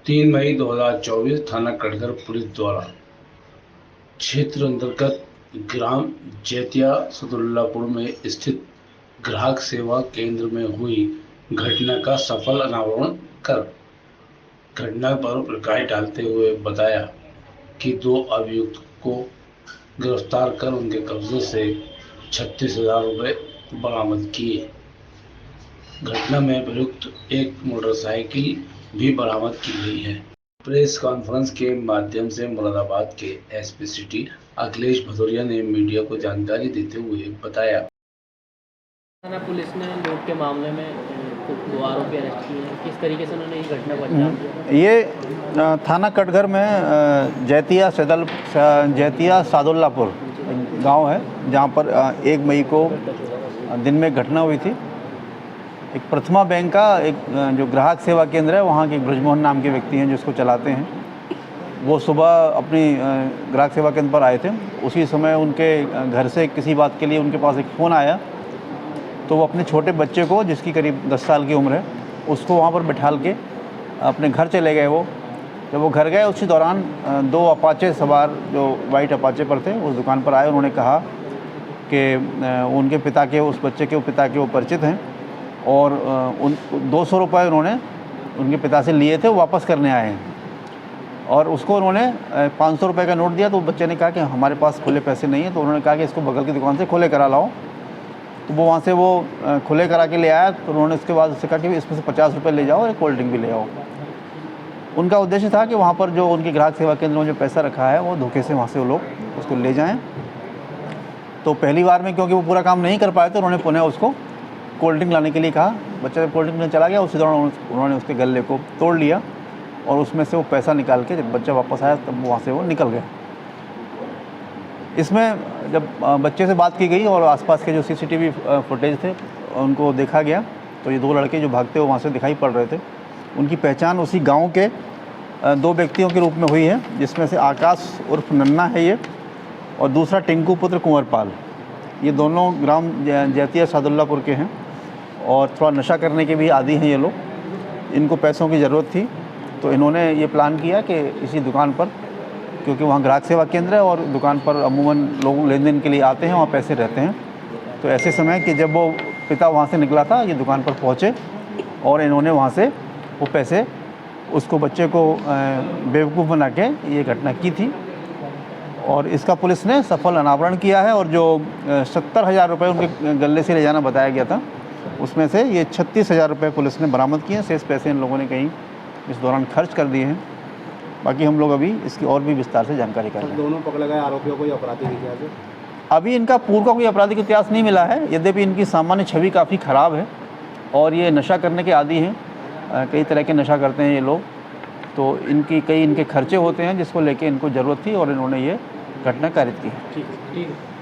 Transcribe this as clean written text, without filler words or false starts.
3 मई 2024 थाना कटघर पुलिस द्वारा क्षेत्र अंतर्गत ग्राम जैतिया सदुल्लापुर में स्थित ग्राहक सेवा केंद्र में हुई घटना का सफल अनावरण कर घटना पर प्रकाश डालते हुए बताया कि 2 अभियुक्त को गिरफ्तार कर उनके कब्जे से 36,000 रुपये बरामद किए। घटना में अभियुक्त एक मोटरसाइकिल भी बरामद की गई है। प्रेस कॉन्फ्रेंस के माध्यम से मुरादाबाद के एसपी सिटी अखिलेश भदौरिया ने मीडिया को जानकारी देते हुए बताया। थाना पुलिस ने लूट के मामले में 2 आरोपी अरेस्ट किए हैं। किस तरीके से उन्होंने ये घटना को अंजाम दिया? ये थाना कटघर में जैतिया सादुल्लापुर गांव है, जहां पर 1 मई को दिन में घटना हुई थी। एक प्रथमा बैंक का एक जो ग्राहक सेवा केंद्र है, वहाँ के ब्रजमोहन नाम के व्यक्ति हैं जो इसको चलाते हैं। वो सुबह अपनी ग्राहक सेवा केंद्र पर आए थे। उसी समय उनके घर से किसी बात के लिए उनके पास एक फ़ोन आया, तो वो अपने छोटे बच्चे को, जिसकी करीब 10 साल की उम्र है, उसको वहाँ पर बैठाल के अपने घर चले गए। वो जब वो घर गए, उसी दौरान 2 अपाचे सवार जो वाइट अपाचे पर थे उस दुकान पर आए। उन्होंने कहा कि उनके पिता के, उस बच्चे के पिता के वो परिचित हैं और उन 200 रुपये उन्होंने उनके पिता से लिए थे, वो वापस करने आए हैं। और उसको उन्होंने 500 रुपये का नोट दिया। तो बच्चे ने कहा कि हमारे पास खुले पैसे नहीं हैं। तो उन्होंने कहा कि इसको बगल की दुकान से खुले करा लाओ। तो वो वहाँ से वो खुले करा के ले आया। तो उन्होंने उसके बाद उससे कहा कि इसमें से 50 रुपये ले जाओ और एक कोल्ड ड्रिंक भी ले आओ। उनका उद्देश्य था कि वहाँ पर जो उनके ग्राहक सेवा केंद्र में जो पैसा रखा है, वो धोखे से वहाँ से वो लोग उसको ले जाएँ। तो पहली बार में क्योंकि वो पूरा काम नहीं कर पाए, तो उन्होंने पुनः उसको कोल्ड ड्रिंक लाने के लिए कहा। बच्चा जब कोल्ड ड्रिंक में चला गया, उसी दौरान उन्होंने उसके गले को तोड़ लिया और उसमें से वो पैसा निकाल के, जब बच्चा वापस आया तब वहाँ से वो निकल गया। इसमें जब बच्चे से बात की गई और आसपास के जो सीसीटीवी फुटेज थे उनको देखा गया, तो ये 2 लड़के जो भागते हुए वहाँ से दिखाई पड़ रहे थे। उनकी पहचान उसी गाँव के 2 व्यक्तियों के रूप में हुई है, जिसमें से आकाश उर्फ नन्ना है ये, और दूसरा टिंकू पुत्र कुंवरपाल। ये दोनों ग्राम जैतिया सादुल्लापुर के हैं और थोड़ा नशा करने के भी आदी हैं ये लोग। इनको पैसों की ज़रूरत थी, तो इन्होंने ये प्लान किया कि इसी दुकान पर, क्योंकि वहाँ ग्राहक सेवा केंद्र है और दुकान पर अमूमन लोग लेन देन के लिए आते हैं, वहाँ पैसे रहते हैं। तो ऐसे समय कि जब वो पिता वहाँ से निकला था, ये दुकान पर पहुँचे और इन्होंने वहाँ से वो पैसे, उसको बच्चे को बेवकूफ़ बना के ये घटना की थी। और इसका पुलिस ने सफल अनावरण किया है। और जो 70,000 रुपये उनके गले से ले जाना बताया गया था, उसमें से ये 36,000 रुपये पुलिस ने बरामद किए हैं। शेष पैसे इन लोगों ने कहीं इस दौरान खर्च कर दिए हैं। बाकी हम लोग अभी इसकी और भी विस्तार से जानकारी कर रहे हैं। दोनों पकड़े गए आरोपियों को आपराधिक इतिहास है? अभी इनका पूर्व का कोई आपराधिक इतिहास नहीं मिला है, यद्यपि इनकी सामान्य छवि काफ़ी ख़राब है और ये नशा करने के आदी हैं। कई तरह के नशा करते हैं ये लोग। तो इनके खर्चे होते हैं जिसको लेके इनको ज़रूरत थी और इन्होंने ये घटना कारित की है। ठीक है।